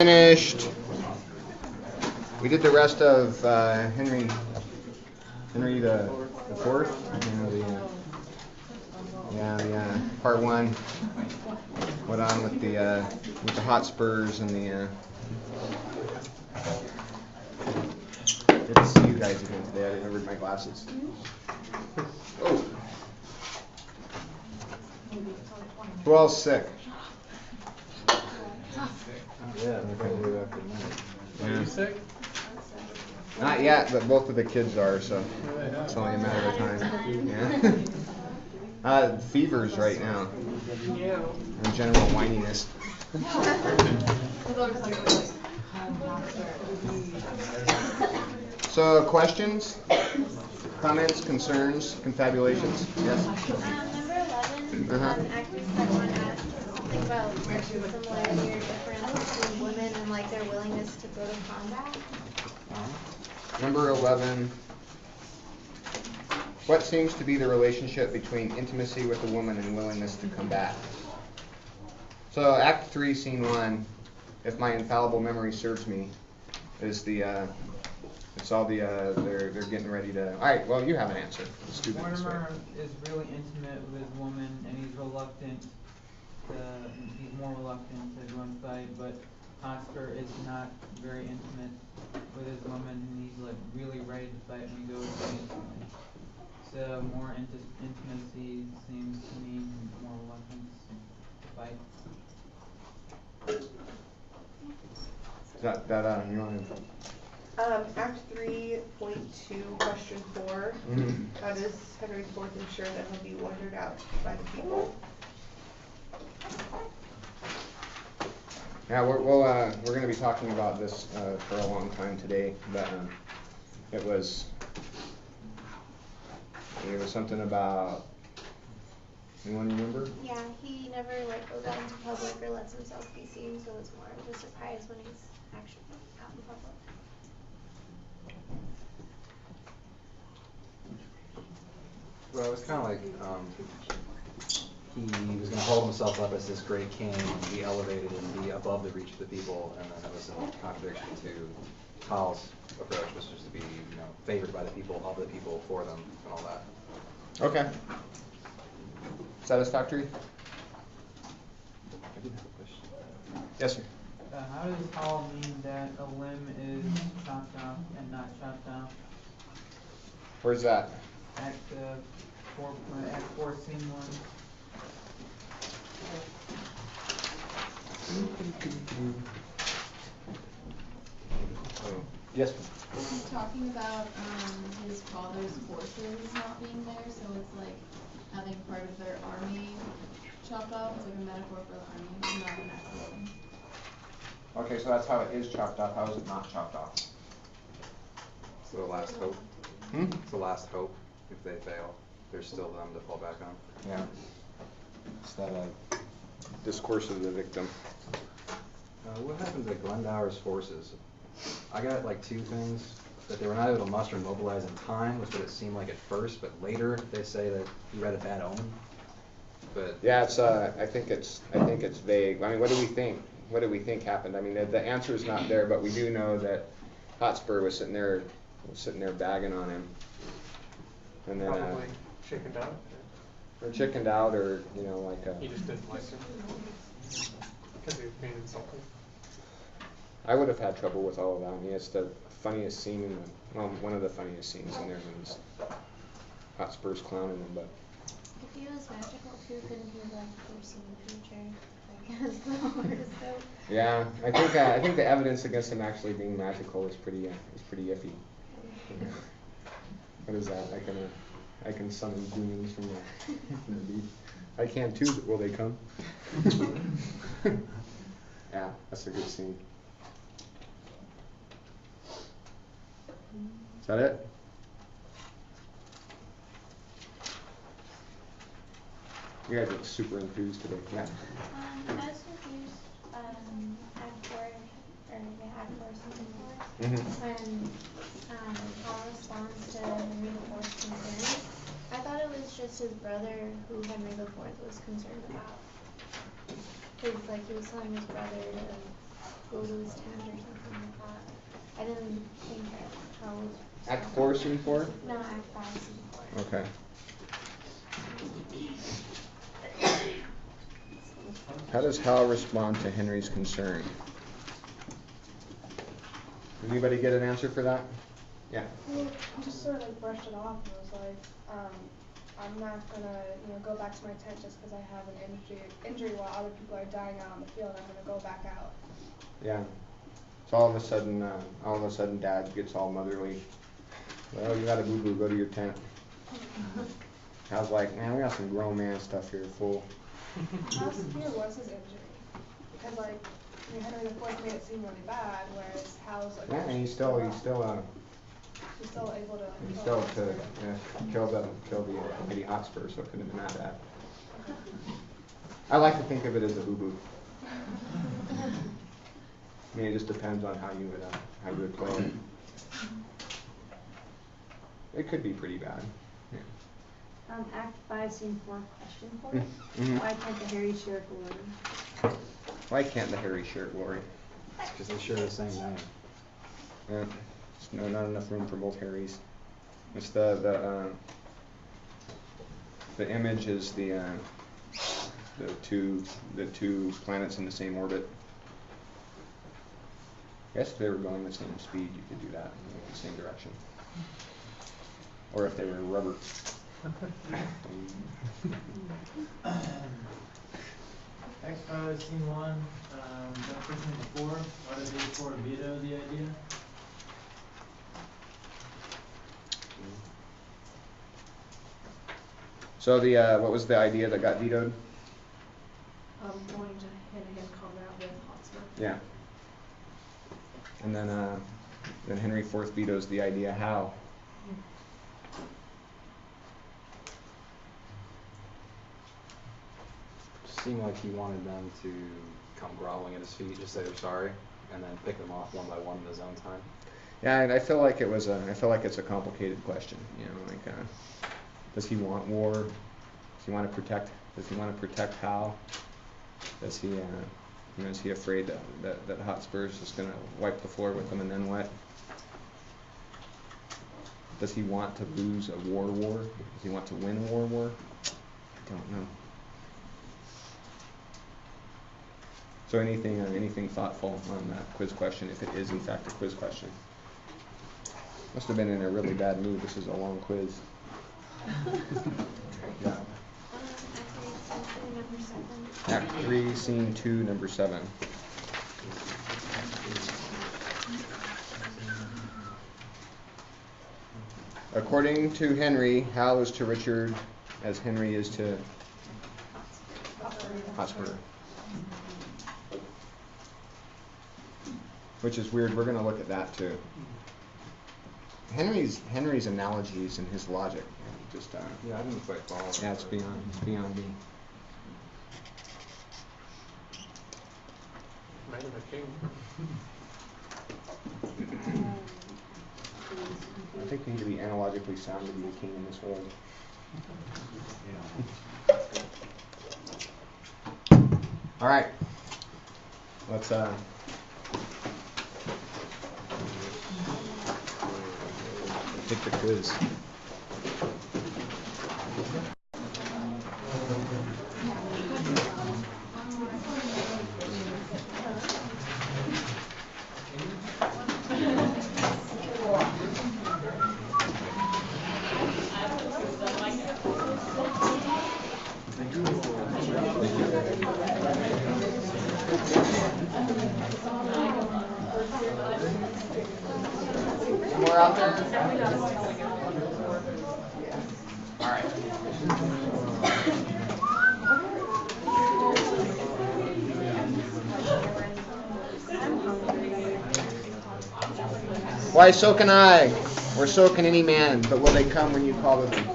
Finished. We did the rest of Henry the fourth. The part one. What on with the Hotspurs and the. Good to see you guys again today. I remembered my glasses. Oh. Who all's sick? Yeah, probably after Are you sick? Not yet, but both of the kids are, so it's only a matter of time. Yeah. Fevers right now. And general whininess. So, questions, comments, concerns, confabulations? Yes? Number 11, actors that want to ask something about like similarity or difference between women and like their willingness to go to combat. Number 11. What seems to be the relationship between intimacy with a woman and willingness to combat? So Act 3, Scene 1, if my infallible memory serves me, is they're getting ready to. All right. Well, you have an answer. Let's do this. Mortimer is really intimate with his woman, and he's reluctant. He's more reluctant to go and fight, but Oscar is not very intimate with his woman, and he's like really ready to fight when he goes instantly. So more intimacy seems to mean more reluctance to fight. You want to? Act 3.2, question 4. Mm-hmm. How does Henry IV ensure that he'll be wondered out by the people? Yeah, we're going to be talking about this for a long time today, but it was something about. Anyone remember? Yeah, he never like goes out into public or lets himself be seen, so it's more of a surprise when he's actually out in public. Well, it was kind of like he was going to hold himself up as this great king, be elevated and be above the reach of the people, and then that was in contradiction to Kyle's approach, which was to be, favored by the people, of the people, for them, and all that. Okay. Satisfactory? I did have a question. Yes, sir. How does Hall mean that a limb is chopped off and not chopped off? Where's that? Act 4, Scene 1. Yes. He's talking about his father's forces not being there, so it's like having part of their army chopped off. It's like a metaphor for the army, not an actual limb. Okay, so that's how it is chopped off. How is it not chopped off? So the last hope. Hmm? It's the last hope. If they fail, there's still them to fall back on. Yeah. It's that discourse of the victim. What happened to Glendower's forces? I got like two things. That they were not able to muster and mobilize in time was what it seemed like at first, but later they say that he read a bad omen. But Yeah, it's. I think it's vague. I mean, what do we think? What do we think happened? I mean, the answer is not there, but we do know that Hotspur was sitting there bagging on him, and then Probably chickened out. or chickened out, or He just didn't like him because he was being insulted. I would have had trouble with all of that. I mean, it's the funniest scene one of the funniest scenes in there when Hotspur's clowning him, but. If he was magical too, couldn't he like foresee the future? Like as the horoscope? Yeah, I think the evidence against him actually being magical is pretty iffy. What is that? I can summon demons from the deep. I can too, but will they come? Yeah, that's a good scene. Is that it? You guys look super enthused today. Yeah. I was confused. Act 4, Scene 4. Mm-hmm. When Paul responds to Henry IV's concerns, I thought it was just his brother who Henry IV was concerned about. Because like he was telling his brother to go to his tent or something like that. I didn't think that Hal was. Act 4, Scene 4? No, Act 5, Scene 4. Okay. How does Hal respond to Henry's concern? Did anybody get an answer for that? Yeah. Well, just sort of like brushed it off and was like, I'm not gonna, go back to my tent just because I have an injury while other people are dying out on the field. I'm gonna go back out. Yeah. So all of a sudden, Dad gets all motherly. Well, you got a boo-boo. Go to your tent. Hal's like, man, we got some grown man stuff here, fool. How severe was his injury? Because Henry IV made it seem really bad, whereas Hal's like. Yeah, and he's still he's still able to. He still killed the Lady Hotspur, so it couldn't have been that bad. I like to think of it as a boo-boo. I mean, it just depends on how you would play it. It could be pretty bad. Yeah. Act 5, Scene 4, question for you. Mm-hmm. Why can't the Harry share glory? Why can't the Harry share glory? Because they share the same name. Yeah. There's not enough room for both Harrys. It's the image is the two planets in the same orbit. I guess if they were going the same speed, you could do that in the same direction. Or if they were rubber. Act 5, Scene 1, question 4, why did Henry IV veto the idea? So what was the idea that got vetoed? Going to hand-to-hand combat with Hotspur. Yeah. And then Henry IV vetoes the idea. How? Seemed like he wanted them to come groveling at his feet, just say they're sorry, and then pick them off one by one in his own time. Yeah, and I feel like it's a complicated question. Does he want war? Does he want to protect Hal? Does he is he afraid that Hotspur's just going to wipe the floor with him, and then what? Does he want to lose a war? Does he want to win a war? I don't know. So anything thoughtful on that quiz question, if it is in fact a quiz question? Must have been in a really bad mood. This is a long quiz. Yeah. Act 3, Scene 2, number 7. According to Henry, Hal is to Richard as Henry is to Hotspur. Which is weird. We're going to look at that too. Henry's analogies and his logic just Yeah, I didn't quite follow. yeah, it's beyond me. Man of the king. I think you need to be analogically sound to be a king in this world. All right. Let's take the quiz. Somewhere out there? All right. Why, so can I, or so can any man, but will they come when you call to them?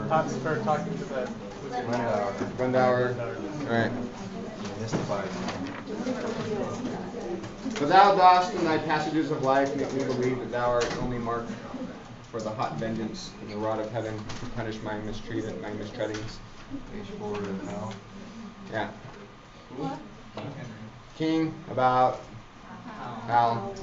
Hotspur talking to the Glendower. All right. Mystified. For thou dost in thy passages of life make me believe that thou art only marked for the hot vengeance and the rod of heaven to punish my mistreadings. Page 4 now. Yeah. King, about Hal.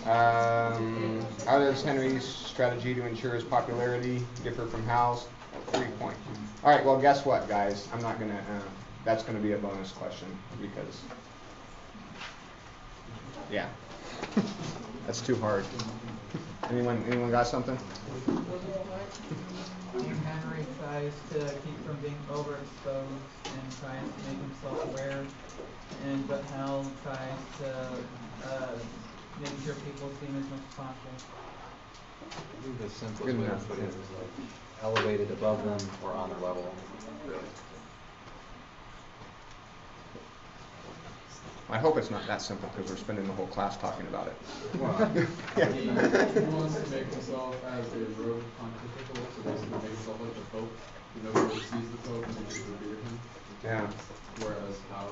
How does Henry's strategy to ensure his popularity differ from Hal's? 3 points. All right, well, guess what, guys? I'm not going to, that's going to be a bonus question because, yeah, that's too hard. Anyone got something? King Henry tries to keep from being overexposed and tries to make himself aware, but Hal tries to make sure people see him as much as possible. I think the simplest way to put it is like elevated above them or on their level, really. I hope it's not that simple because we're spending the whole class talking about it. Yeah. He wants to make himself as a rogue pontifical, so basically make himself like the Pope. Nobody sees the Pope and they just revere him. Yeah. Whereas Hal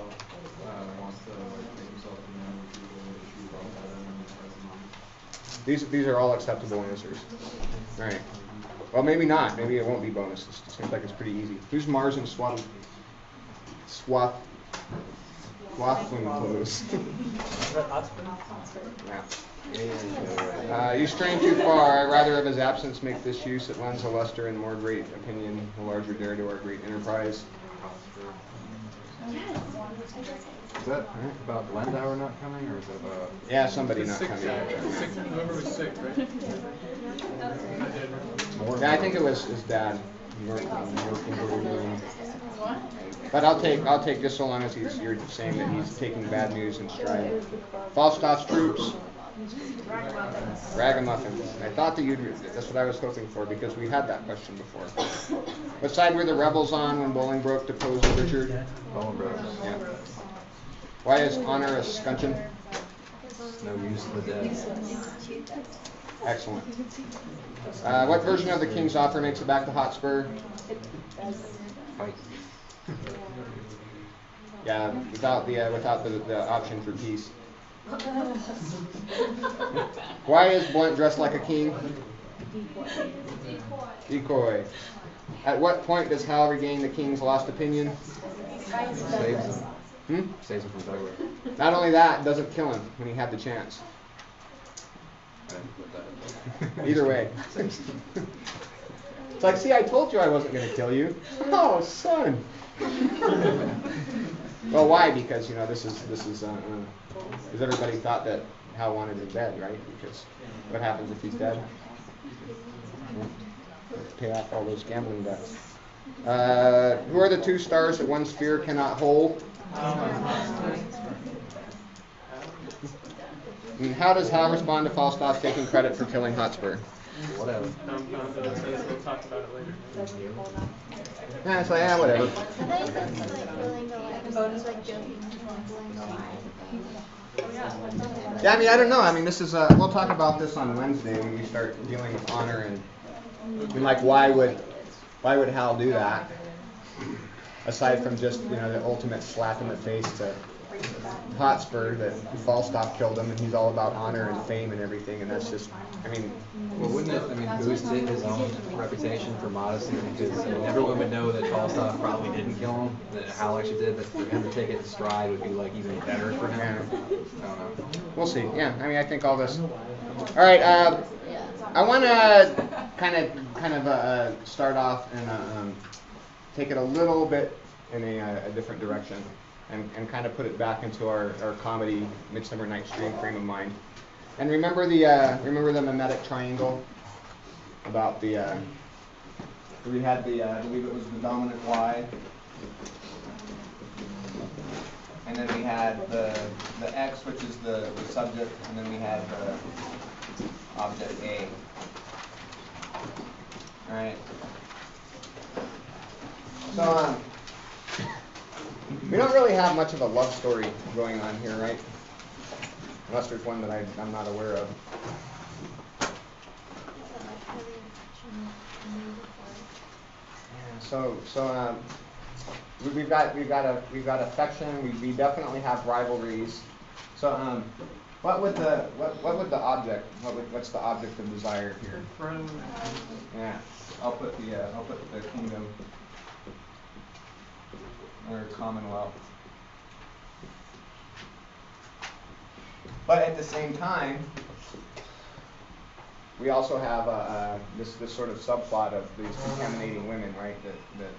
wants to like make himself a man with people and issue about that and has money. These are all acceptable answers. All right. Well, maybe not. Maybe it won't be bonus. It seems like it's pretty easy. Who's Mars and Swathling clothes? Yeah. You strain too far. I rather of his absence make this use. It lends a luster and more great opinion, a larger dare to our great enterprise. Is that about Glendower not coming, or is it about... Yeah, somebody not Sick coming. guy. Whoever was sick, right? Yeah, I think it was his dad. But I'll take just so long as you're saying that he's taking bad news in stride. Falstaff's troops. Ragamuffins. I thought that that's what I was hoping for because we had that question before. What side were the rebels on when Bolingbroke deposed Richard? Bolingbroke. Yeah. Why is honor a scutcheon? No use of the dead. Excellent. What version of the king's offer makes it back to Hotspur? Fight. Yeah, without the option for peace. Why is Blunt dressed like a king? Decoy. At what point does Hal regain the king's lost opinion? Saves him. Saves him from Douglas. Not only that, it doesn't kill him when he had the chance. Either way. It's like, see, I told you I wasn't going to kill you. Oh, son. Well, why? Because this is because everybody thought that Hal wanted him dead, right? Because what happens if he's dead? Pay off all those gambling debts. Who are the two stars that one sphere cannot hold? And how does Hal respond to Falstaff taking credit for killing Hotspur? Whatever. We'll talk about it later. Yeah, it's like, yeah, whatever. I thought you said like willing to lie. Bonus like joking, willing to lie. Yeah, I mean, I don't know. I mean, this is we'll talk about this on Wednesday when we start dealing with honor and like why would Hal do that? Aside from just the ultimate slap in the face to Hotspur that Falstaff killed him, and he's all about honor and fame and everything, and that's just, I mean. Well, wouldn't it, boost his own reputation for modesty? Because everyone would know that Falstaff probably didn't kill him, that Hal actually did, but for him to take it in stride would be like even better for him. I don't know. We'll see. Yeah, I mean, I think all this. All right, I want to kind of start off and take it a little bit in a different direction. And kind of put it back into our comedy Midsummer Night's Dream frame of mind. And remember the mimetic triangle about we had I believe it was the dominant Y, and then we had the X, which is the subject, and then we had the object A. All right. So we don't really have much of a love story going on here, right? Unless there's one that I'm not aware of. Yeah, so we've got affection. We definitely have rivalries. So what's the object? What's the object of desire here? Yeah, I'll put the kingdom or commonwealth. But at the same time, we also have this sort of subplot of these contaminating women, right? That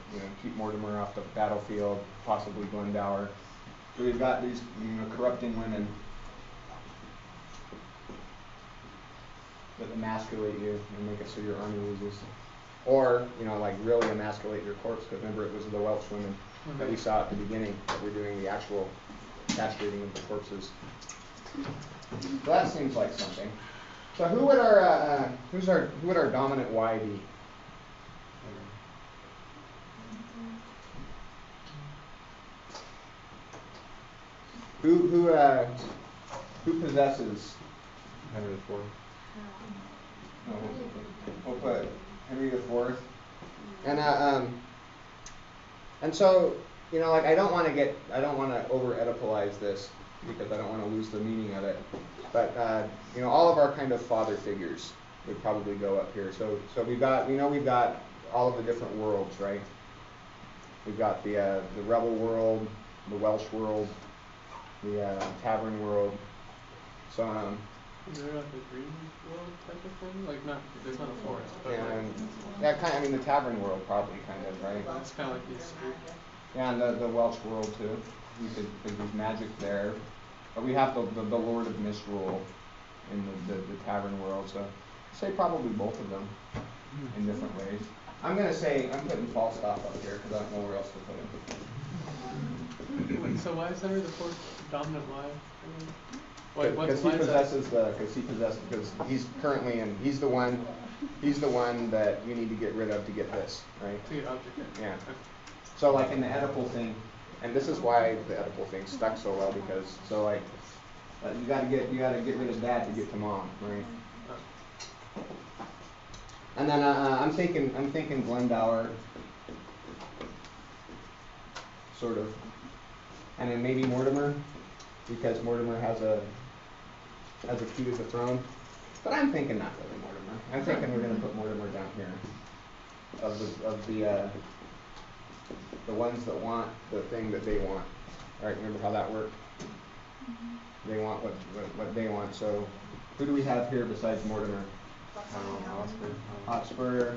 keep Mortimer off the battlefield, possibly Glendower. So we've got these corrupting women that emasculate you and make it so your army loses, or like really emasculate your corpse. Because remember, it was the Welsh women that we saw at the beginning that were doing the actual castrating of the corpses. So that seems like something. So who would our dominant Y be? Who possesses Henry IV. No, we'll put Henry IV. And so, like I don't want to over Oedipalize this because I don't want to lose the meaning of it. But all of our kind of father figures would probably go up here. So we've got all of the different worlds, right? We've got the rebel world, the Welsh world, the tavern world. So is there like a green world type of thing? Like there's not a forest, but the tavern world probably kind of, right? It's kind of like these street. Yeah, and the Welsh world too. You could there's magic there. But we have the Lord of Misrule in the tavern world, so I'd say probably both of them in different ways. I'm putting Falstaff up here because I don't know where else to put him. Wait, so why is Henry IV dominant? Why? Because he's currently he's the one that you need to get rid of to get this, right? To get object. Yeah. So like in the Oedipal thing, and this is why the Oedipal thing stuck so well, because you gotta get rid of dad to get to mom, right? And then I'm thinking Glendower, sort of, and then maybe Mortimer, because Mortimer has a key to the throne. But I'm thinking not really Mortimer. I'm thinking we're gonna put Mortimer down here, of the ones that want the thing that they want. All right, remember how that worked? They want what they want. So who do we have here besides Mortimer? Hotspur.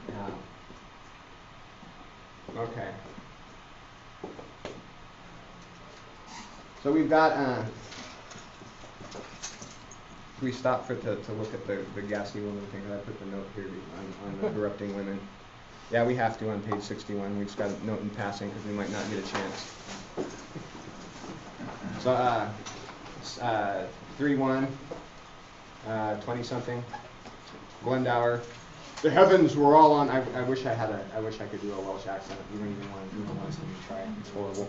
Yeah. Okay. So we've got. We stop to look at the gassy woman thing. I put the note here on the corrupting women. Yeah, we have to on page 61. We just got a note in passing because we might not get a chance. So 3-1, 20-something. Glendower. The heavens were all on. I wish I could do a Welsh accent. You don't even want to see me try. It's horrible.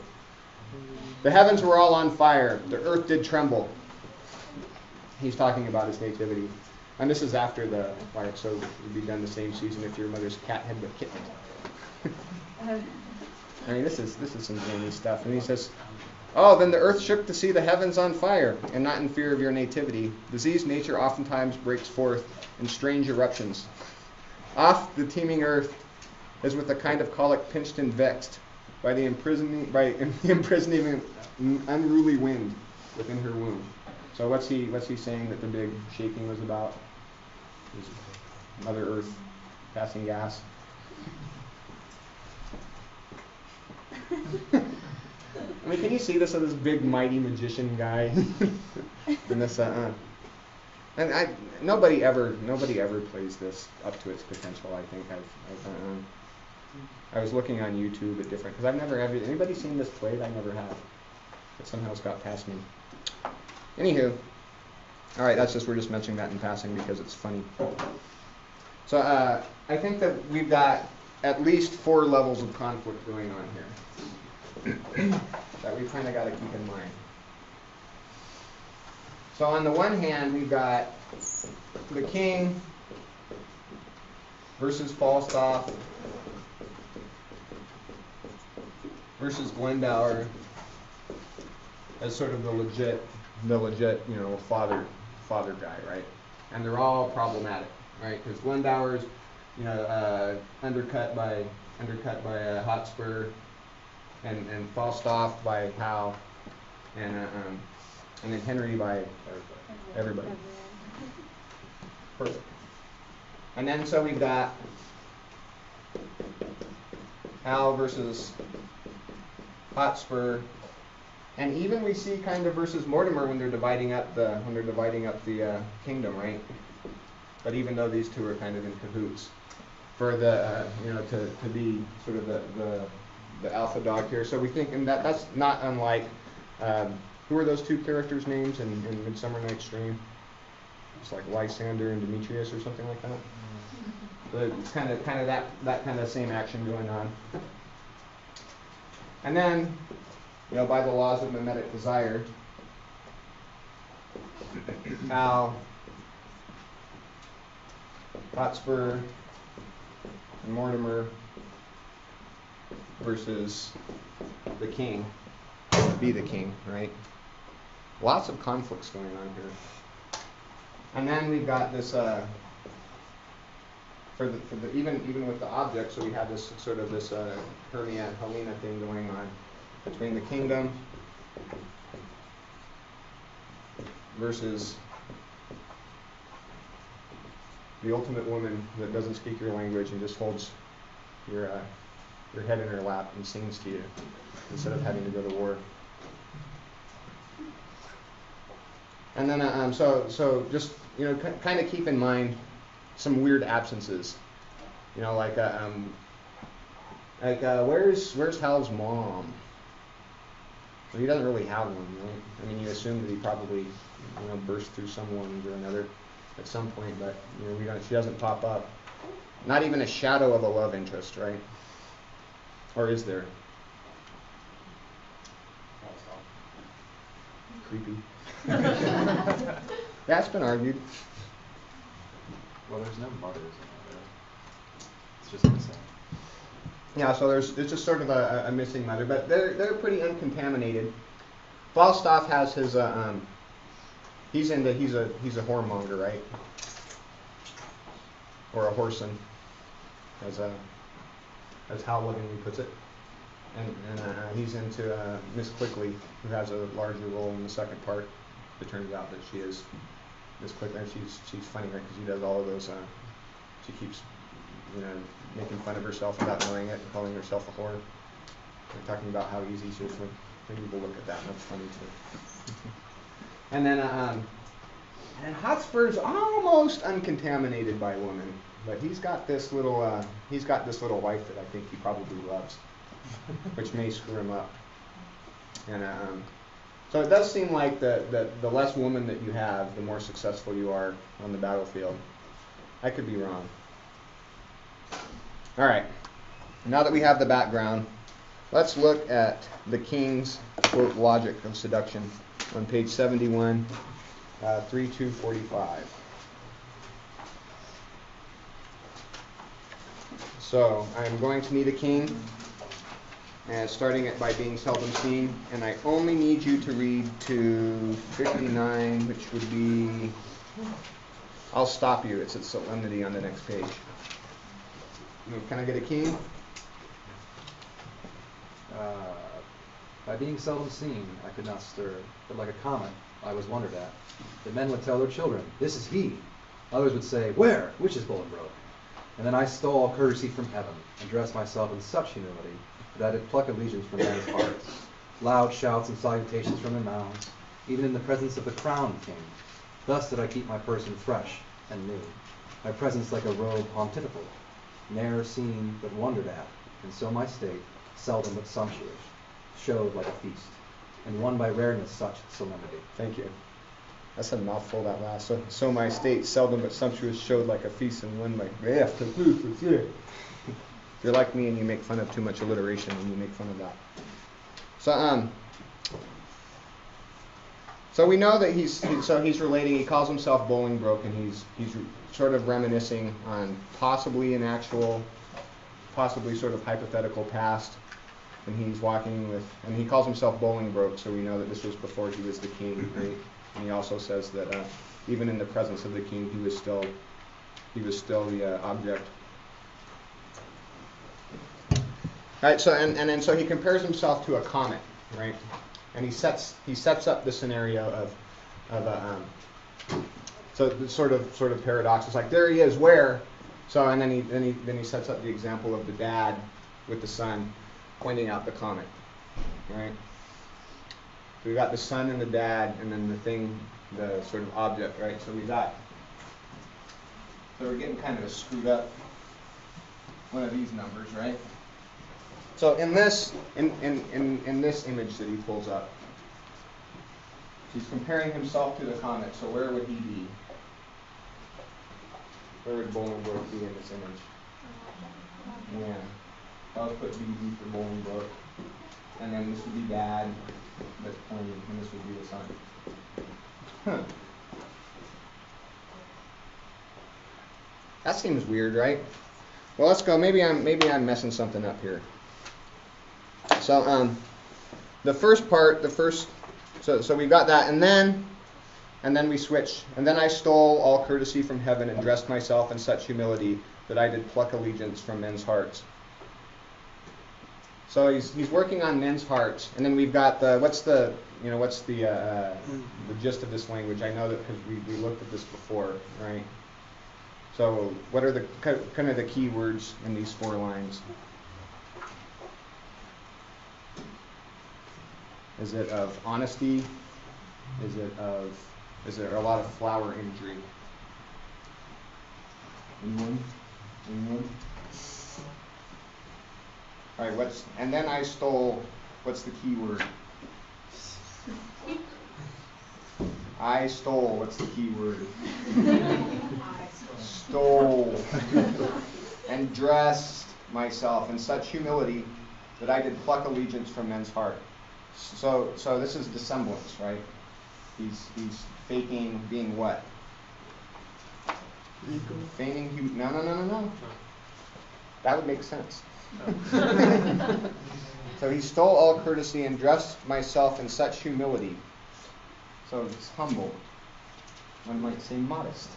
The heavens were all on fire. The earth did tremble. He's talking about his nativity. And this is after the fire, so it would be done the same season if your mother's cat had been kitten. I mean, this is some zany stuff. And he says, oh, then the earth shook to see the heavens on fire, and not in fear of your nativity. Diseased nature oftentimes breaks forth in strange eruptions. Oft the teeming earth is with a kind of colic pinched and vexed by the imprisoning unruly wind within her womb. So what's he saying that the big shaking was about? Is Mother Earth passing gas? I mean, can you see this big mighty magician guy? And this and nobody ever plays this up to its potential. I think I was looking on YouTube at different, because I've never anybody seen this played? I never have. But somehow it's got past me. Anywho, all right, we're just mentioning that in passing because it's funny. So I think that we've got at least 4 levels of conflict going on here that we kind of got to keep in mind. So on the one hand, we've got the king versus Falstaff versus Glendower as sort of the legit, father guy, right? And they're all problematic, right? Because Glendower's, undercut by Hotspur. and Falstaff by Hal, and then Henry by everybody. Perfect. And then so we've got Hal versus Hotspur, and even we see kind of versus Mortimer when they're dividing up the kingdom, right? But even though these two are kind of in cahoots for the to be sort of the alpha dog here, so we think, and that's not unlike who are those two characters' names in Midsummer Night's Dream? It's like Lysander and Demetrius or something like that. So it's kind of that kind of same action going on. And then, by the laws of mimetic desire, Hal, Hotspur, and Mortimer versus the king, be the king, right? Lots of conflicts going on here. And then we've got this even with the object, so we have this sort of this Hermia and Helena thing going on between the kingdom versus the ultimate woman that doesn't speak your language and just holds your head in her lap and sings to you instead of having to go to war. And then so just kind of keep in mind some weird absences. Like where's Hal's mom? Well, he doesn't really have one, right? I mean, you assume that he probably burst through some wound or another at some point, but she doesn't pop up. Not even a shadow of a love interest, right? Or is there? Creepy. That's been argued. Well, there's no mothers in there. It's just missing. Yeah, so it's just sort of a missing mother, but they're pretty uncontaminated. Falstaff has his he's a whoremonger, right? Or a whoreson, as Hal Livingly puts it, and he's into Miss Quickly, who has a larger role in the second part. It turns out that she is Miss Quickly, and she's funny, right? Because she does all of those. She keeps making fun of herself without knowing it and calling herself a whore. And talking about how easy she is when people look at that, and that's funny too. And then and Hotspur's almost uncontaminated by women, but he's got this little wife that I think he probably loves, which may screw him up. And so it does seem like the less woman that you have, the more successful you are on the battlefield. I could be wrong. All right. Now that we have the background, let's look at the king's, quote, logic of seduction on page 71, 3-45. So I'm going to need a king, starting it by being seldom seen, and I only need you to read to 59, which would be, I'll stop you, it's at solemnity on the next page. Can I get a king? By being seldom seen, I could not stir, but like a comet, I was wondered at. The men would tell their children, "This is he." Others would say, "Where? Which is Bolingbroke?" And then I stole courtesy from heaven, and dressed myself in such humility that I did pluck allegiance from men's hearts. Loud shouts and salutations from their mouths, even in the presence of the crowned king. Thus did I keep my person fresh and new, my presence like a robe pontifical, ne'er seen but wondered at, and so my state, seldom but sumptuous, showed like a feast, and won by rareness such solemnity. Thank you. That's a mouthful, that last. So my state, seldom but sumptuous, showed like a feast, and won by rareness. If you're like me and you make fun of too much alliteration, and you make fun of that. So we know that he's relating. He calls himself Bolingbroke, and he's sort of reminiscing on possibly an actual, possibly sort of hypothetical past. And he's walking with, and he calls himself Bolingbroke, so we know that this was before he was the king, right? And he also says that even in the presence of the king, he was still the object. Right. So and then so he compares himself to a comet, right? And he sets up the scenario of a so it's sort of paradox. It's like there he is, where? So and then he sets up the example of the dad with the son pointing out the comet, right? So we got the son and the dad, and then the thing, the sort of object, right? So we're getting kind of a screwed up one of these numbers, right? So in this image that he pulls up, he's comparing himself to the comet. So where would he be? Where would Bolingbroke be in this image? Yeah. I'll put BB for Bolingbroke. And then this would be dad that's pointing, and this would be the son. Huh. That seems weird, right? Well, let's go. Maybe I'm messing something up here. So the first part, so we got that, and then we switch. And then I stole all courtesy from heaven and dressed myself in such humility that I did pluck allegiance from men's hearts. So he's working on men's hearts, and then we've got what's the gist of this language? I know that because we looked at this before, right? So what are the kind of the key words in these 4 lines? Is it of honesty? Is there a lot of flower imagery? Anyone? All right, and then I stole, what's the key word? I stole, what's the key word? Stole. And dressed myself in such humility that I did pluck allegiance from men's heart. So this is dissemblance, right? He's faking being what? Feigning no. That would make sense. So he stole all courtesy and dressed myself in such humility. So it's humble. One might say modest,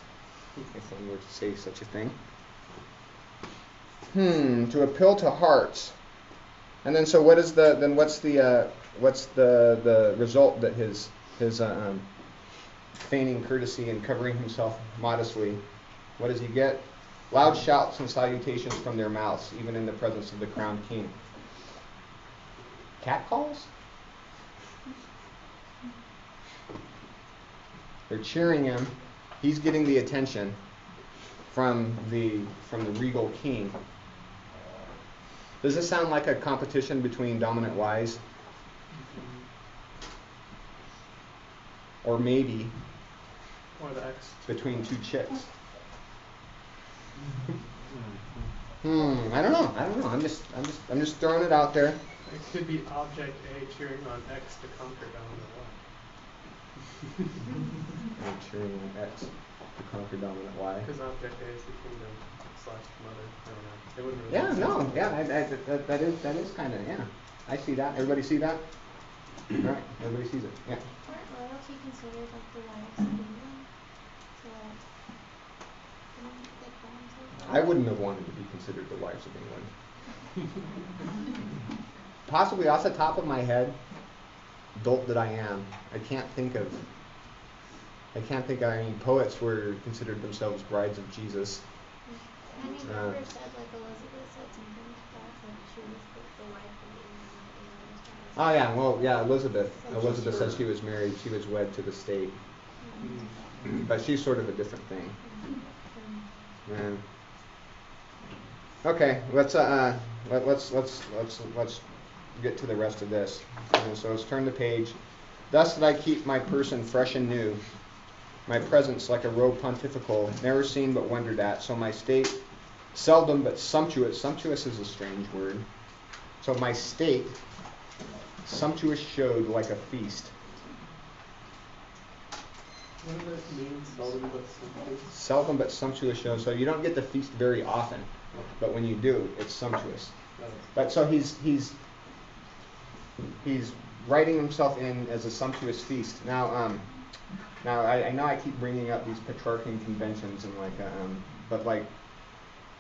if one were to say such a thing. To appeal to hearts. And then so what's the result that his feigning courtesy and covering himself modestly, what does he get? Loud shouts and salutations from their mouths, even in the presence of the crowned king. Catcalls? They're cheering him. He's getting the attention from the regal king. Does this sound like a competition between dominant wives? Or maybe between 2 chicks? I don't know. I'm just throwing it out there. It could be object A cheering on X to conquer dominant Y. Cheering on X to conquer dominant Y. Because object A is the kingdom / mother. I don't know. It wouldn't really that is kind of, yeah. I see that. Everybody see that? All right. Everybody sees it. Yeah. Weren't royalty considered like the wives of England? So I wouldn't have wanted to be considered the wives of England. Possibly off the top of my head, dolt that I am, I can't think of any poets were considered themselves brides of Jesus. Henry Never said like Elizabeth said something like that, like she was the wife of England. Oh yeah, well yeah, Elizabeth said she was married, she was wed to the state. But she's sort of a different thing. Yeah. Okay, let's get to the rest of this. So let's turn the page. Thus did I keep my person fresh and new, my presence like a robe pontifical, never seen but wondered at. So my state seldom but sumptuous. Sumptuous is a strange word. So my state sumptuous showed like a feast. What does that mean? Seldom but sumptuous? Seldom but sumptuous show. So you don't get to feast very often, but when you do, it's sumptuous. But so he's writing himself in as a sumptuous feast. Now I know I keep bringing up these Petrarchan conventions and but like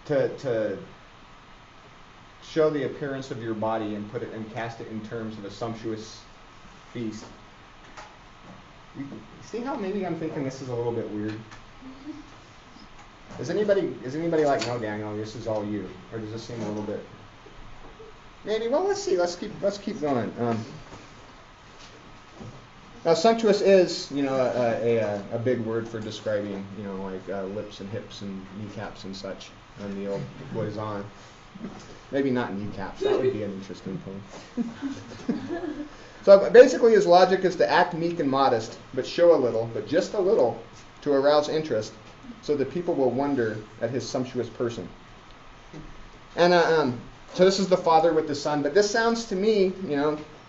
to show the appearance of your body and put it and cast it in terms of a sumptuous feast. You see how maybe I'm thinking this is a little bit weird? Is anybody like, no, Daniel, this is all you, or does this seem a little bit? Maybe. Well, let's see. Let's keep going. Now, sumptuous is, a big word for describing, like lips and hips and kneecaps and such on the old blazon. Maybe not kneecaps. That would be an interesting thing. So basically, his logic is to act meek and modest, but show a little, but just a little, to arouse interest, so that people will wonder at his sumptuous person. And so this is the father with the son. But this sounds to me,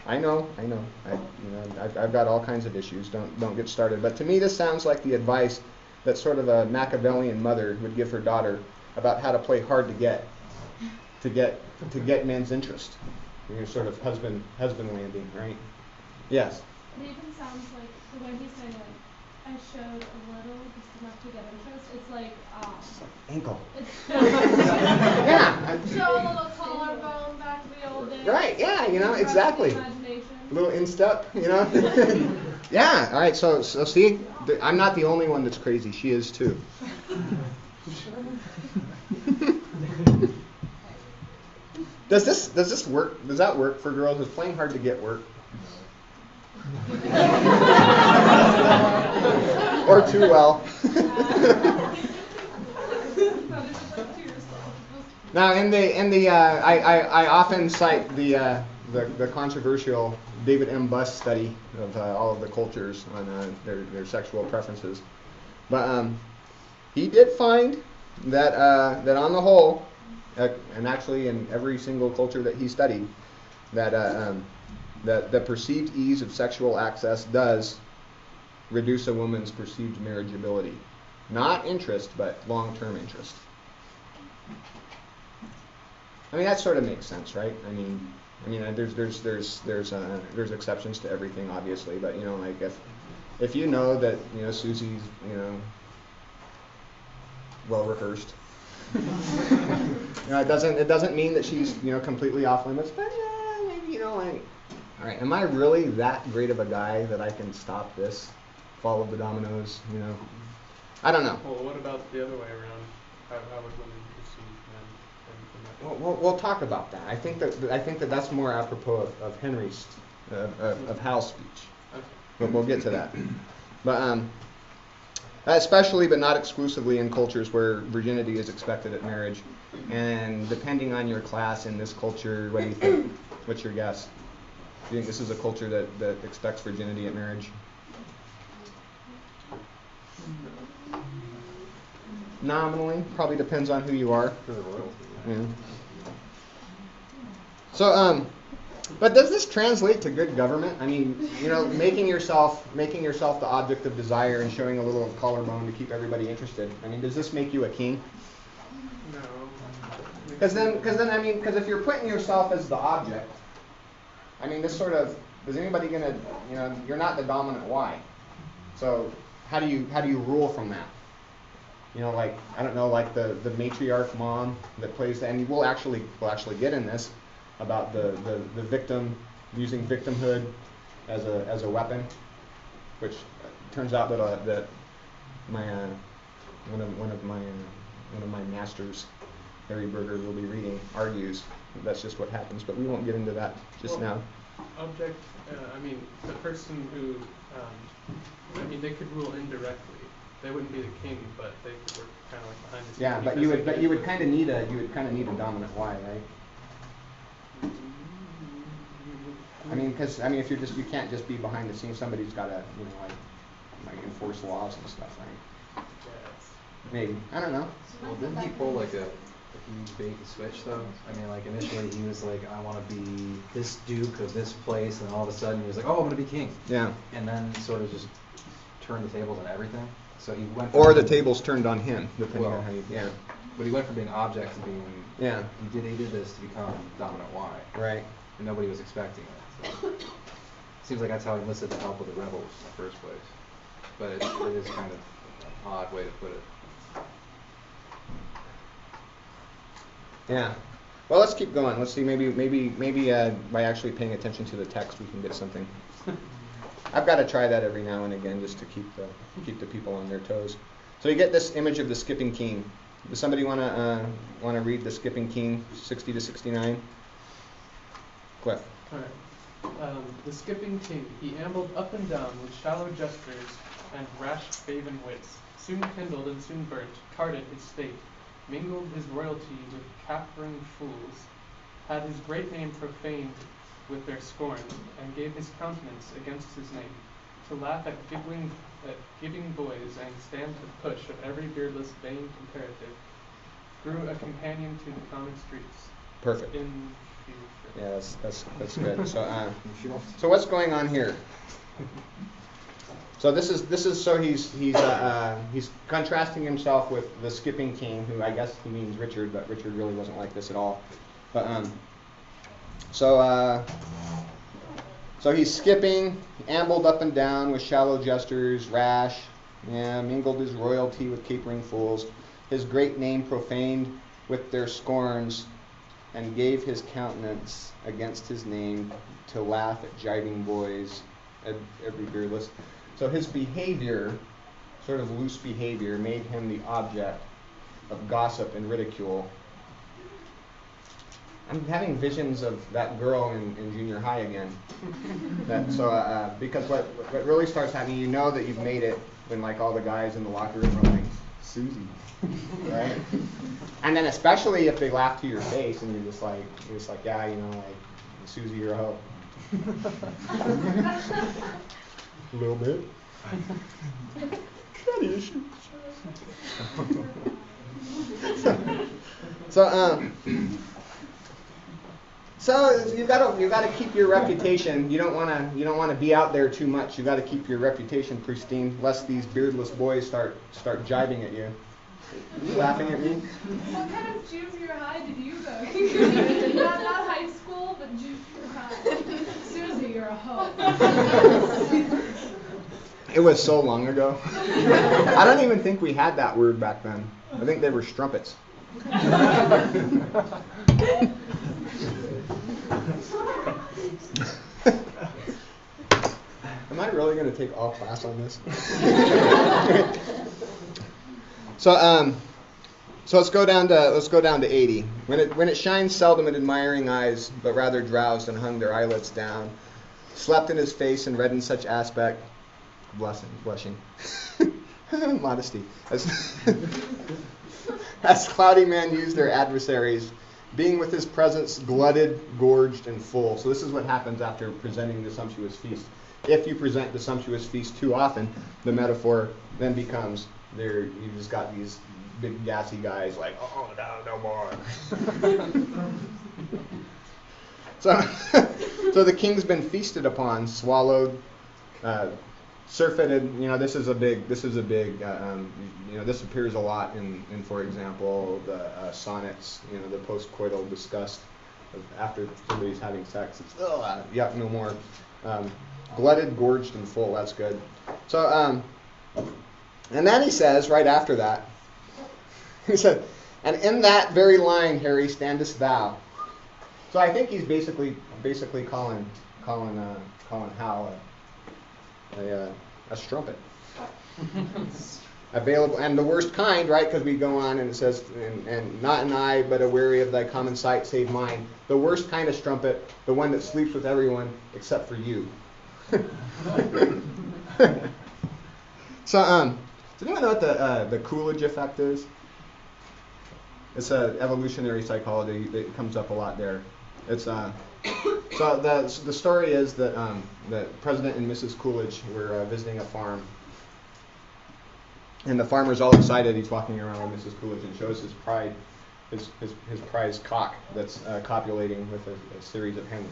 I know. I've got all kinds of issues. Don't get started. But to me, this sounds like the advice that sort of a Machiavellian mother would give her daughter about how to play hard to get men's interest. Sort of husband landing, right? Yes. It even sounds like the way he's saying, like, I showed a little, just enough to get interest. It's like, ankle. It's yeah. show a little collarbone back to the old days. Right. Yeah. Exactly. A little instep. Yeah. All right. So see, I'm not the only one that's crazy. She is too. Does this work? Does that work for girls? Is playing hard to get work? Or too well? Now, I often cite the controversial David M. Buss study of all of the cultures on their sexual preferences, but he did find that on the whole, and actually in every single culture that he studied, that the perceived ease of sexual access does reduce a woman's perceived marriageability. Not interest, but long-term interest. I mean, that sort of makes sense, right? I mean, there's exceptions to everything, obviously, but like if you know that Susie's well rehearsed. It doesn't mean that she's completely off limits, but maybe like, all right, am I really that great of a guy that I can stop this fall of the dominoes? I don't know. Well, what about the other way around? How would women perceive men? We'll talk about that. I think that that's more apropos of Henry's of Hal's speech. Okay. But we'll get to that. But especially but not exclusively in cultures where virginity is expected at marriage. And depending on your class in this culture, what do you think? What's your guess? Do you think this is a culture that expects virginity at marriage? Nominally, probably depends on who you are. For the royalty. Yeah. So, but does this translate to good government? I mean, making yourself the object of desire and showing a little collarbone to keep everybody interested. I mean, does this make you a king? No. Because if you're putting yourself as the object, I mean, this sort of, is anybody gonna, you're not the dominant wife. So how do you rule from that? Like, I don't know, like the matriarch mom that plays the, and we'll actually get in this about the victim using victimhood as a weapon, which turns out that my one of my masters, Harry Berger, will be reading, argues that's just what happens, but we won't get into that just now. Object, the person who, they could rule indirectly. They wouldn't be the king, but they could work kind of like behind the scenes. Yeah, but you would kind of need a dominant wife, right? I mean, because if you can't just be behind the scenes. Somebody's got to like enforce laws and stuff, right? Yes. Maybe, I don't know. Well, didn't he pull like a huge bait and switch though? I mean, like initially he was like, I want to be this duke of this place, and all of a sudden he was like, oh, I'm going to be king. Yeah. And then sort of just turned the tables on everything. So he went. Or the tables turned on him, depending on how you. Yeah. But he went from being object to being. Yeah. He did this to become dominant wife. Right. And nobody was expecting it. So. Seems like that's how he enlisted the help of the rebels in the first place. But it is kind of an odd way to put it. Yeah. Well, let's keep going. Let's see. Maybe by actually paying attention to the text, we can get something. I've got to try that every now and again just to keep the people on their toes. So you get this image of the skipping king. Does somebody want to read the skipping king, 60 to 69? Cliff. Alright. The skipping king, he ambled up and down with shallow gestures and rash baven wits, soon kindled and soon burnt, carded his state, mingled his royalty with capering fools, had his great name profaned with their scorn, and gave his countenance against his name, to laugh at giving boys, and stand to push of every beardless vain comparative, grew a companion to the common streets. Perfect. In Yeah, that's good. So what's going on here? So this is so he's contrasting himself with the skipping king, who I guess he means Richard, but Richard really wasn't like this at all. But so he's skipping, ambled up and down with shallow gestures, rash, mingled his royalty with capering fools, his great name profaned with their scorns, and gave his countenance against his name to laugh at jibing boys, every beardless. So his behavior, sort of loose behavior, made him the object of gossip and ridicule. I'm having visions of that girl in junior high again. Because what really starts happening, you know that you've made it when like all the guys in the locker room are like, Susie, right? And then especially if they laugh to your face and you're just like, yeah, you know, like, Susie, you're a hoe. A little bit. Daddy issues. So you gotta keep your reputation. You don't wanna be out there too much. You gotta keep your reputation pristine, lest these beardless boys start jibing at you. You laughing at me? What kind of junior high did you go to? not high school, but junior high. Susie, you're a hoe. It was so long ago. I don't even think we had that word back then. I think they were strumpets. Am I really going to take all class on this? So let's go down to 80. When it shines seldom in admiring eyes, but rather drowsed and hung their eyelids down, slept in his face and read in such aspect, blushing, modesty, as cloudy men use their adversaries, being with his presence glutted, gorged, and full. So this is what happens after presenting the sumptuous feast. If you present the sumptuous feast too often, the metaphor then becomes you just got these big gassy guys like, oh no more. So the king's been feasted upon, swallowed, surfeited. You know, this appears a lot in for example, the sonnets. You know, the post-coital disgust of after somebody's having sex. It's yuck, no more. Glutted, gorged, and full. That's good. So, and then he says right after that, he said, and in that very line, Harry, standest thou. So I think he's basically calling Hal a strumpet. Available, and the worst kind, right? Because we go on and it says, and not an eye, but a weary of thy common sight, save mine. The worst kind of strumpet, the one that sleeps with everyone except for you. So, does anyone know what the Coolidge effect is? It's evolutionary psychology that comes up a lot there. It's so the story is that that President and Mrs. Coolidge were visiting a farm, and the farmer's all excited. He's walking around with Mrs. Coolidge and shows his prized cock that's copulating with a series of hens.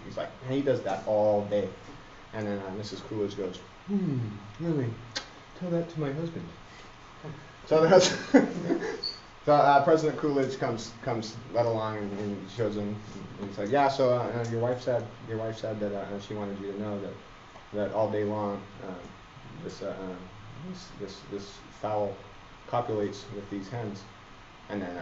He's like, and he does that all day. And then Mrs. Coolidge goes, really? Tell that to my husband. So President Coolidge comes right along and shows him. And he's like, yeah. So your wife said that she wanted you to know that all day long this fowl copulates with these hens. And then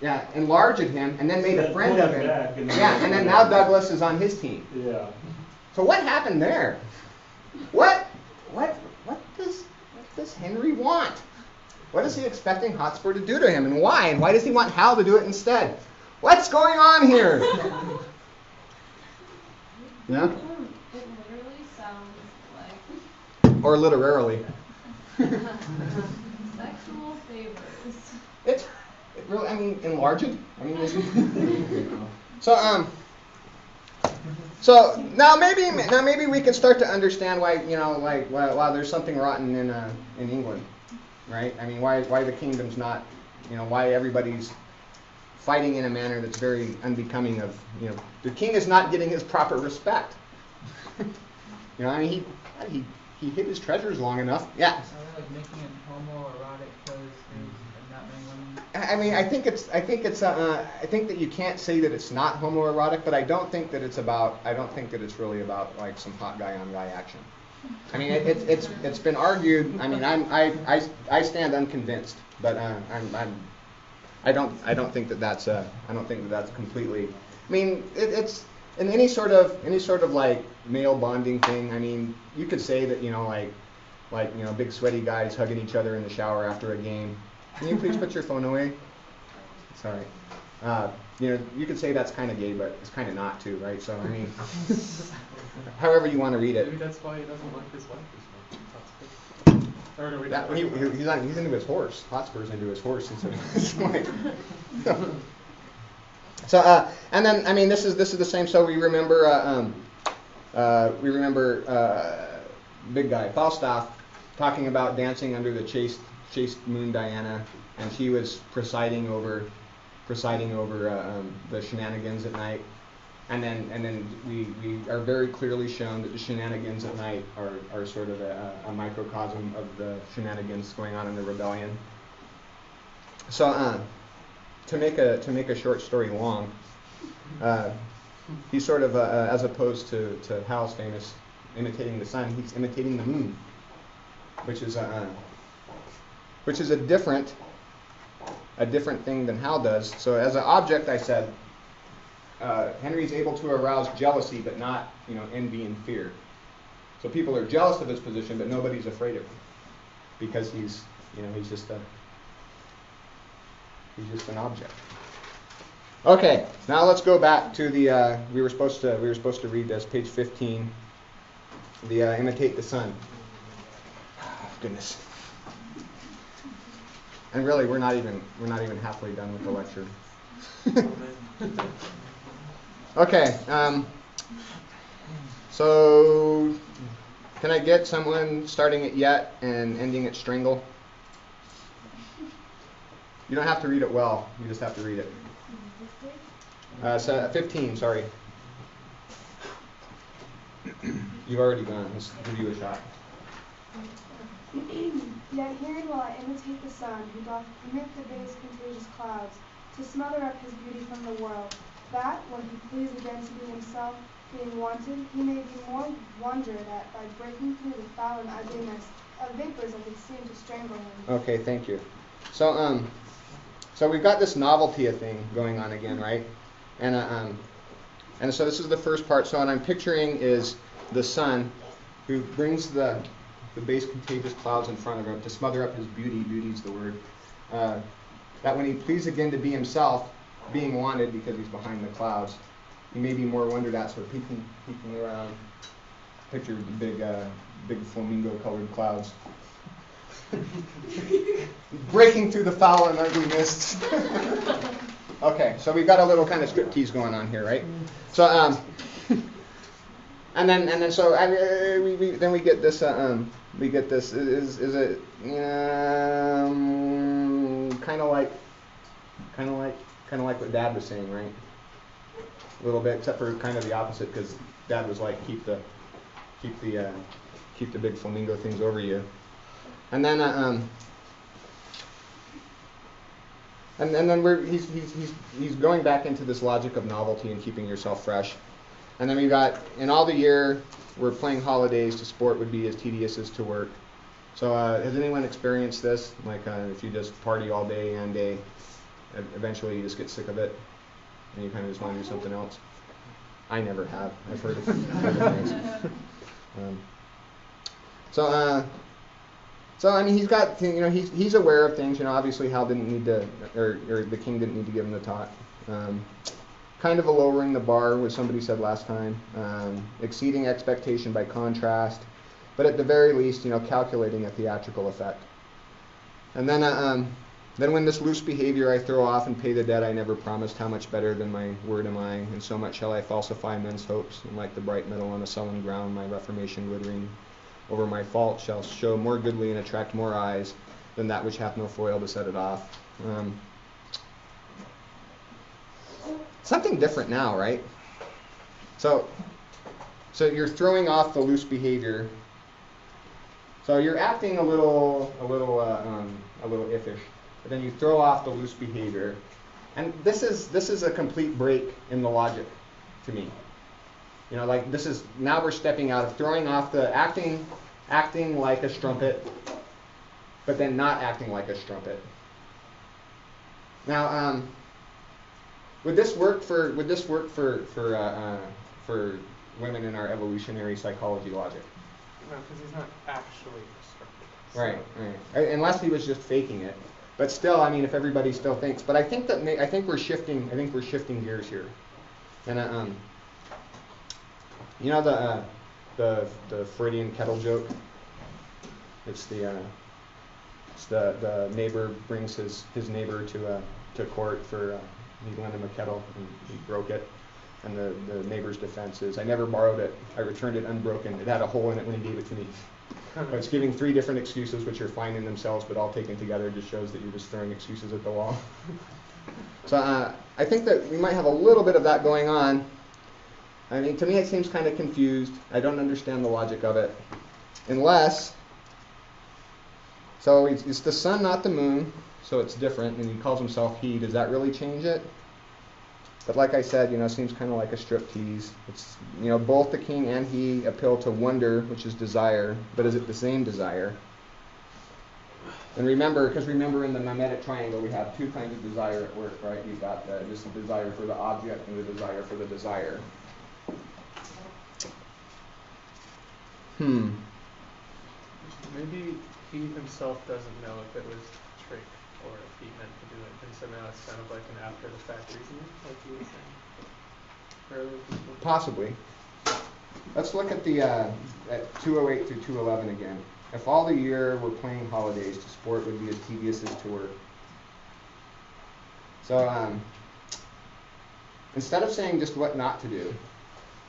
Yeah, enlarged him, and then made a Then friend put of him him. back and then- Yeah, and then now Douglas is on his team. Yeah. So what happened there? What does Henry want? What is he expecting Hotspur to do to him, and why? And why does he want Hal to do it instead? What's going on here? Yeah? It literally sounds like Or literarily. sexual favors. It really, I mean, enlarge it. I mean, so so now maybe we can start to understand why, you know, like, wow, there's something rotten in England, right? I mean, why the kingdom's not, you know, why everybody's fighting in a manner that's very unbecoming of, you know, the king is not getting his proper respect. You know, I mean, he hid his treasures long enough. Yeah. Are they like making it homoerotic because there's not many women? I mean, I think that you can't say that it's not homoerotic, but I don't think that it's really about like some hot guy on guy action. I mean, it's been argued. I mean, I stand unconvinced, but I don't think that that's completely. I mean, it's in any sort of like male bonding thing. I mean, you could say that, you know, like you know, big sweaty guys hugging each other in the shower after a game. Can you please put your phone away? Sorry. You know, you could say that's kind of gay, but it's kind of not too, right? So I mean, however you want to read it. Maybe that's why he doesn't like his wife as much. Or no, He's into his horse. Hotspur's into his horse instead of his wife. So and then I mean, this is the same. So we remember big guy Falstaff talking about dancing under the chaste moon Diana, and she was presiding over the shenanigans at night, and then we are very clearly shown that the shenanigans at night are sort of a microcosm of the shenanigans going on in the rebellion. So to make a short story long, he's sort of as opposed to Hal's famous imitating the sun, he's imitating the moon, which is a different thing than Hal does. So as an object, I said, Henry's able to arouse jealousy, but not, you know, envy and fear. So people are jealous of his position, but nobody's afraid of him because he's just an object. Okay, now let's go back to the we were supposed to read this, page 15. The imitate the sun. Oh, goodness. And really, we're not even halfway done with the lecture. Okay. So, can I get someone starting at yet and ending at strangle? You don't have to read it well. You just have to read it. So 15. Sorry. You've already gone. Let's give you a shot. Yet herein will I imitate the sun, who doth permit the base contagious clouds to smother up his beauty from the world, that, when he please again to be himself, being wanted, he may be more wondered at by breaking through the foul and ugliness of vapors that would seem to strangle him. Okay, thank you. So so we've got this novelty thing going on again, right? And so this is the first part. So what I'm picturing is the sun, who brings the base contagious clouds in front of him to smother up his beauty. Beauty's the word. That when he please again to be himself, being wanted because he's behind the clouds, he may be more wondered at, sort of peeking around. Picture the big flamingo-colored clouds. Breaking through the foul and ugly mists. Okay, so we've got a little kind of striptease going on here, right? So and then so we get this is it kind of like what Dad was saying, right? A little bit, except for kind of the opposite, because Dad was like keep the big flamingo things over you, and then and then he's going back into this logic of novelty and keeping yourself fresh. And then we've got, in all the year, we're playing holidays to sport would be as tedious as to work. So has anyone experienced this? Like if you just party all day and day, eventually you just get sick of it, and you kind of just want to do something else. I never have. I've heard of things. So I mean, he's got, you know, he's aware of things. You know, obviously Hal didn't need to, or the king didn't need to give him the talk. Kind of a lowering the bar, what somebody said last time. Exceeding expectation by contrast, but at the very least, you know, calculating a theatrical effect. And then when this loose behavior I throw off and pay the debt I never promised, how much better than my word am I, and so much shall I falsify men's hopes, and like the bright metal on a sullen ground, my reformation glittering over my fault shall show more goodly and attract more eyes than that which hath no foil to set it off. Something different now, right? So you're throwing off the loose behavior. So you're acting a little iffish, but then you throw off the loose behavior, and this is a complete break in the logic to me. You know, like this is, now we're stepping out of throwing off the acting like a strumpet, but then not acting like a strumpet. Now, would this work for women in our evolutionary psychology logic? No, because he's not actually destructive. So. Right. Unless he was just faking it. But still, I mean, if everybody still thinks. But I think we're shifting gears here. And you know the Freudian kettle joke. It's the neighbor brings his neighbor to court for he lent him a kettle and he broke it. And the neighbor's defense is, I never borrowed it. I returned it unbroken. It had a hole in it when he gave it to me. But it's giving 3 different excuses, which are fine in themselves, but all taken together just shows that you're just throwing excuses at the wall. So I think that we might have a little bit of that going on. I mean, to me it seems kind of confused. I don't understand the logic of it. Unless, so it's the sun, not the moon, so it's different, and he calls himself he. Does that really change it? But like I said, you know, it seems kind of like a striptease. It's, you know, both the king and he appeal to wonder, which is desire, but is it the same desire? And remember in the mimetic triangle, we have 2 kinds of desire at work, right? You've got this desire for the object and the desire for the desire. Maybe he himself doesn't know if it was a trick or if he meant to do it, and so now it's kind of like an after-the-fact reasoning, like you were saying earlier. Possibly. Let's look at the at 208 through 211 again. If all the year were playing holidays, to sport would be as tedious as to work. So instead of saying just what not to do,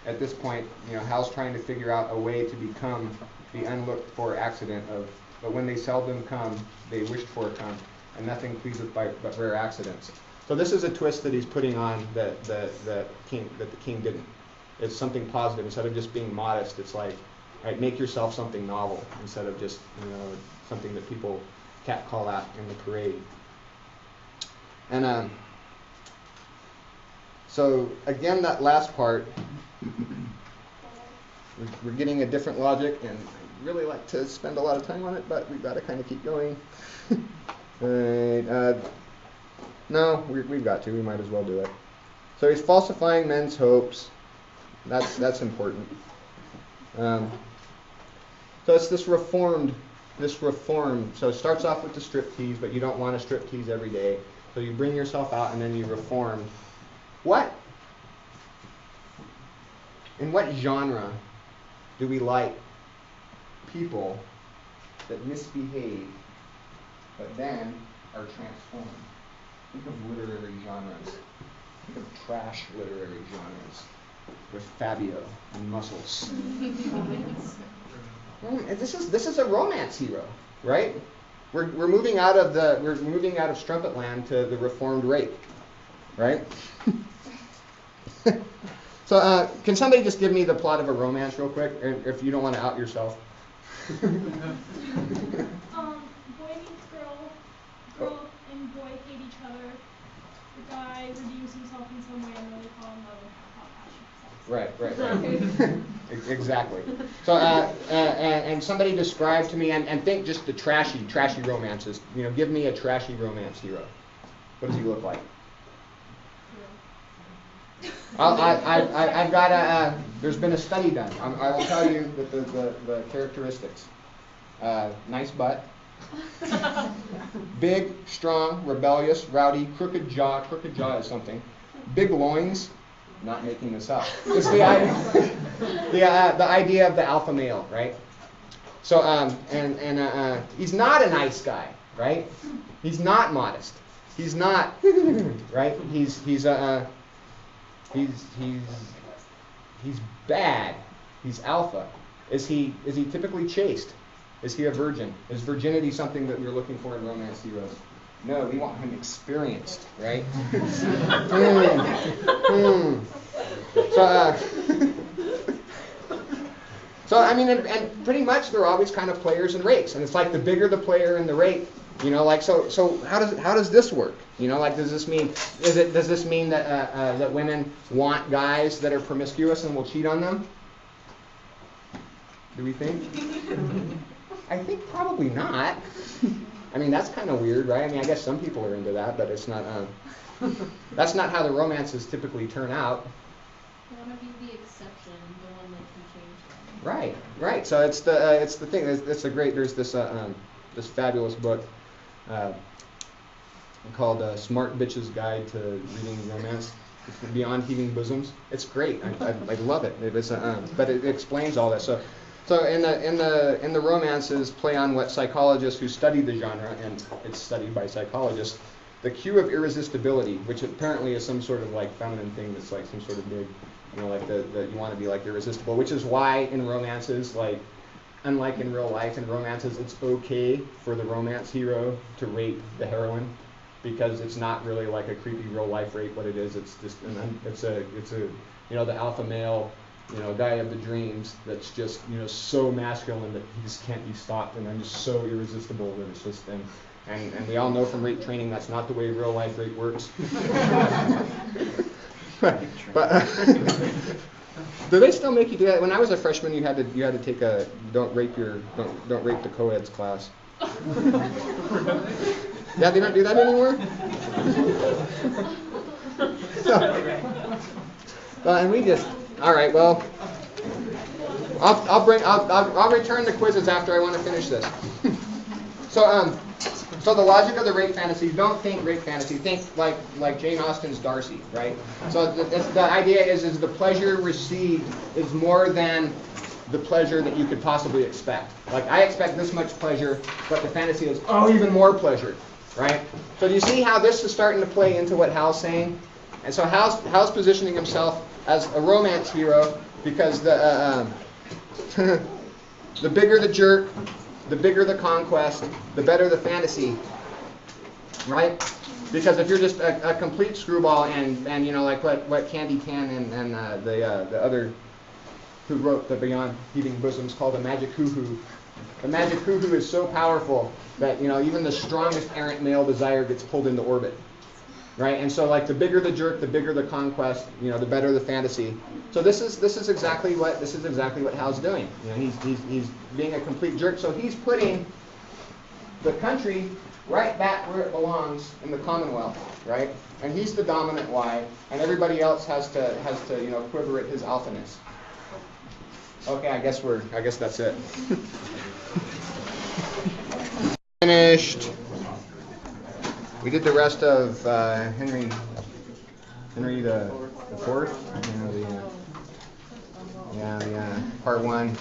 at this point, you know, Hal's trying to figure out a way to become the unlooked-for accident of, but when they seldom come, they wished for come, and nothing pleaseth but rare accidents. So this is a twist that he's putting on that the king didn't. It's something positive. Instead of just being modest, it's like, right, make yourself something novel instead of just, you know, something that people catcall at in the parade. And so again, that last part, we're getting a different logic, and I really like to spend a lot of time on it, but we've got to kind of keep going. Right, no, we've got to. We might as well do it. So he's falsifying men's hopes. That's important. So it's this reform. So it starts off with the striptease, but you don't want to striptease every day. So you bring yourself out and then you reform. In what genre do we like people that misbehave but then are transformed? Think of literary genres. Think of trash literary genres with Fabio and muscles. This is a romance hero, right? We're moving out of strumpet land to the reformed rake, right? So can somebody just give me the plot of a romance real quick, if you don't want to out yourself? Boy meets girl and boy hate each other. The guy redeems himself in some way and then they fall in love and have passionate sex. Right. Exactly. So and somebody describe to me, and think just the trashy romances. You know, give me a trashy romance hero. What does he look like? I've got a. There's been a study done. I will tell you that the characteristics. Nice butt. Big, strong, rebellious, rowdy, crooked jaw. Crooked jaw is something. Big loins. Not making this up. It's the idea of the alpha male, right? So he's not a nice guy, right? He's not modest. He's not right. He's bad. He's alpha. Is he typically chaste? Is he a virgin? Is virginity something that we're looking for in romance heroes? No, we want him experienced, right? So I mean, and pretty much they're always kind of players and rakes, and it's like the bigger the player and the rake, like so how does this work? Like does this mean that women want guys that are promiscuous and will cheat on them? Do we think? I think probably not. I mean, that's kind of weird, right? I mean, I guess some people are into that, but it's not. That's not how the romances typically turn out. You want to be the exception, the one that can change them. Right. So it's the thing. It's a great. There's this this fabulous book called "Smart Bitch's Guide to Reading Romance." It's Beyond Heaving Bosoms. It's great. I love it. But it explains all that. So in the romances play on what psychologists who study the genre, and it's studied by psychologists, the cue of irresistibility, which apparently is some sort of like feminine thing that's like some sort of big, like the you want to be like irresistible, which is why in romances, like unlike in real life, in romances it's okay for the romance hero to rape the heroine, because it's not really like a creepy real life rape. What it is, it's just it's a the alpha male, guy of the dreams that's just, so masculine that he just can't be stopped, and I'm just so irresistible that it's just, and we all know from rape training that's not the way real life rape works. but do they still make you do that? When I was a freshman, you had to take a don't rape the co-eds class. Yeah, they don't do that anymore. And we just. All right. Well, I'll return the quizzes after I want to finish this. So the logic of the rape fantasy. Don't think rape fantasy. Think like Jane Austen's Darcy, right? So the idea is the pleasure received is more than the pleasure that you could possibly expect. Like I expect this much pleasure, but the fantasy is even more pleasure, right? So do you see how this is starting to play into what Hal's saying? And so Hal's positioning himself as a romance hero because the bigger the jerk, the bigger the conquest, the better the fantasy, right? Because if you're just a complete screwball and like what Candy Tan and the other who wrote the Beyond Heaving Bosoms called the magic hoo-hoo. The magic hoo-hoo is so powerful that even the strongest errant male desire gets pulled into orbit. Right, and so like the bigger the jerk, the bigger the conquest, the better the fantasy. So this is exactly what Hal's doing. He's being a complete jerk. So he's putting the country right back where it belongs in the Commonwealth, right? And he's the dominant Y, and everybody else has to quiver at his alphaness. Okay, I guess that's it. Finished. We did the rest of Henry the Fourth. The part one.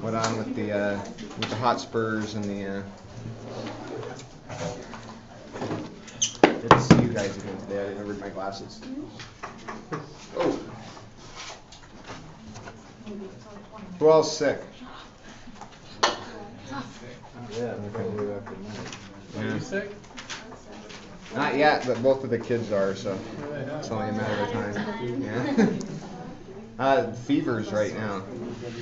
Went on with the Hotspurs and the. Good to see you guys again today. I remembered my glasses. Oh. Who else sick? Yeah, probably after night. Are you sick? Not yet, but both of the kids are, so it's only a matter of time. Yeah. Fevers right now.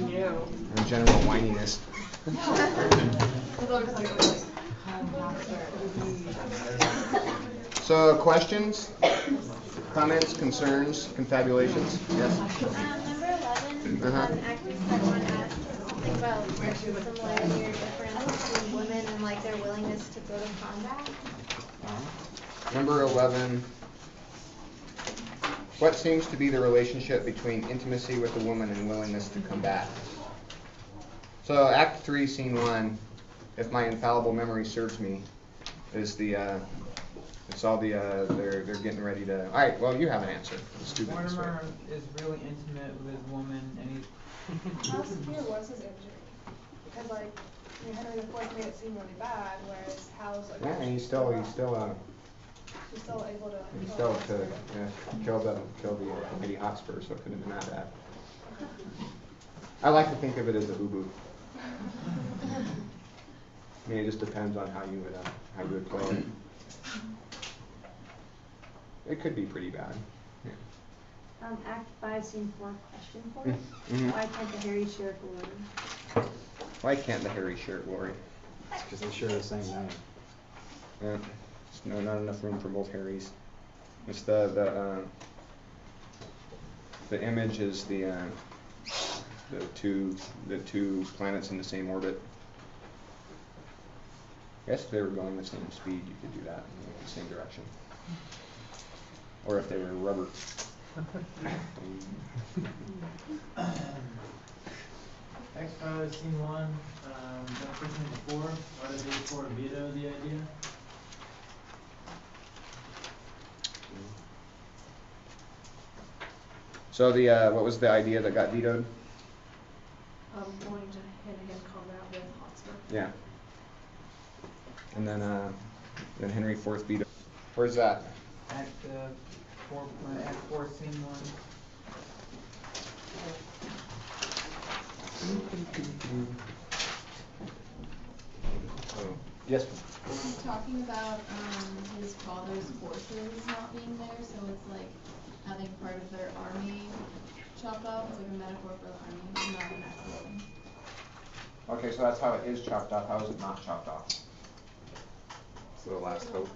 Yeah. And general whininess. So, questions, comments, concerns, confabulations? Yes. Number 11, actors that want to think about similarity or difference between women and like their willingness to go to combat. Number 11. What seems to be the relationship between intimacy with a woman and willingness to come back? So Act 3, Scene 1, if my infallible memory serves me, is it's all they're getting ready to. All right, well, you have an answer. Let's do this way. Mortimer is really intimate with his woman, and he's How severe was his injury? Because like, Henry IV made it seem really bad, whereas Hal's like. Yeah, and he's still able to. Kill the Lady Hotspur, so it couldn't have been that bad. I like to think of it as a boo-boo. I mean, it just depends on how you would play it. It could be pretty bad. Yeah. Act 5, Scene 4, question 4. Mm-hmm. Why can't the hairy share glory? Why can't the hairy share glory? Because they share the same name. Yeah. There's not enough room for both Harrys. It's the image is the two planets in the same orbit. I guess if they were going the same speed, you could do that in the same direction. Or if they were rubber. X-Files Scene 1, question 4, why did A4 veto the idea? So what was the idea that got vetoed? Wanting to hand-to-hand combat with Hotspur. Yeah. And then Henry IV vetoed. Where's that? Act 4, Scene 1. Oh, yes. Talking about his father's forces not being there, so it's like having part of their army chopped off. It's like a metaphor for the army, not an actual. Okay, so that's how it is chopped off. How is it not chopped off? It's the last hope.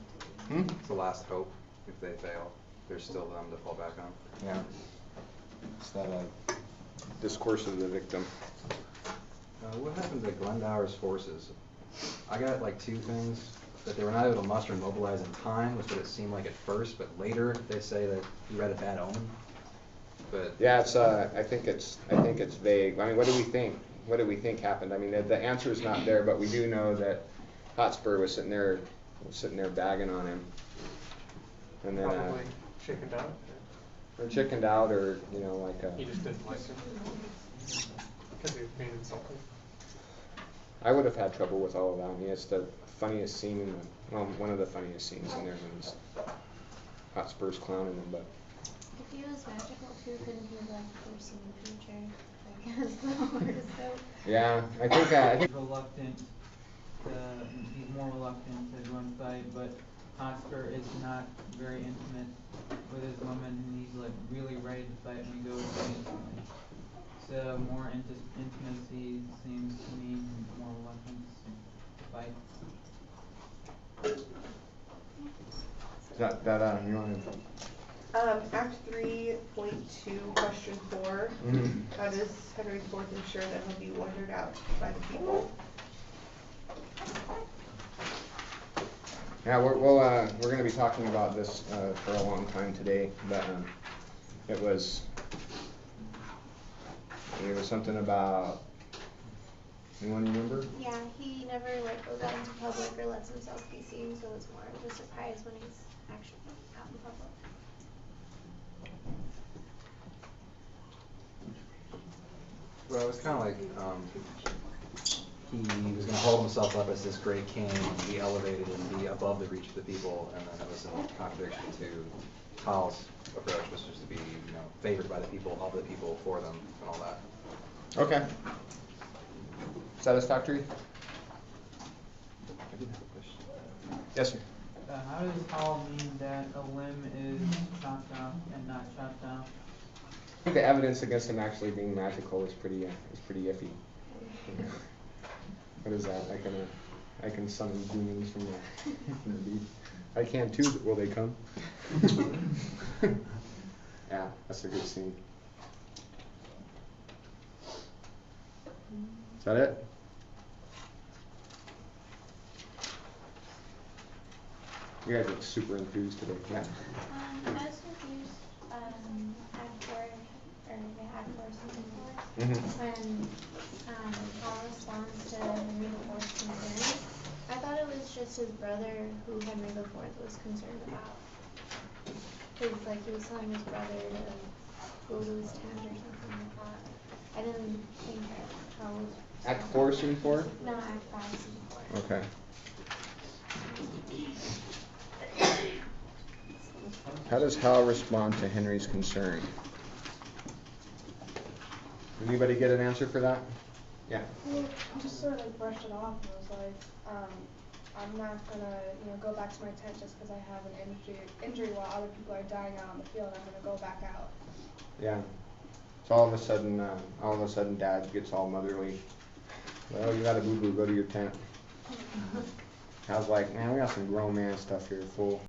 It's the last hope. If they fail, there's still them to fall back on. Yeah. It's that discourse of the victim. What happened to Glendower's forces? I got like two things. That they were not able to muster and mobilize in time was what it seemed like at first, but later they say that he read a bad omen. But yeah, it's I think it's vague. I mean, what do we think? What do we think happened? I mean, the answer is not there, but we do know that Hotspur was sitting there bagging on him, and then Probably chickened out. or chickened out, or He just didn't like him because he was being insulted. I would have had trouble with all of that. I mean, it's the funniest scene one of the funniest scenes in there when he's Hotspur's clowning him, but. If he was magical too, couldn't he like foresee the future? I guess so. Yeah, I think He's reluctant. He's more reluctant to go and fight, but Hotspur is not very intimate with his woman, and he's like really ready to fight when he goes instantly. So more intimacy seems to mean more reluctance to fight. You want to? Act 3.2, question 4. Mm-hmm. How does Henry IV ensure that he'll be wondered out by the people? Yeah, we're going to be talking about this for a long time today, but it was something about. Anyone remember? Yeah, he never like goes out into public or lets himself be seen, so it's more of a surprise when he's actually out in public. well, it was kind of like he was going to hold himself up as this great king and be elevated and be above the reach of the people, and then it was in contradiction to Hal's approach, which was to be favored by the people, of the people, for them, and all that. Okay. Satisfactory? I did have a question. Yes, sir. How does Hall mean that a limb is chopped off and not chopped off? I think the evidence against him actually being magical is pretty iffy. What is that? I can summon demons from the deep. I can too, but will they come? Yeah, that's a good scene. Is that it? You guys look super enthused today. Yeah. I was confused, Act 4, or yeah, Act 4, Season 4, Mhm. when, Paul responds to Henry IV's concerns. I thought it was just his brother who Henry IV was concerned about. Cause like he was telling his brother to go to his tent or something like that. I didn't think that Hal was. Act 4, Scene 4? No, Act 5, Scene 4. Okay. How does Hal respond to Henry's concern? Anybody get an answer for that? Yeah. Well, he just sort of like brushed it off and was like, I'm not gonna, go back to my tent just because I have an injury while other people are dying out on the field. I'm gonna go back out. Yeah. So all of a sudden, Dad gets all motherly. Well, you got a boo-boo. Go to your tent. Hal's like, man, we got some grown man stuff here, fool.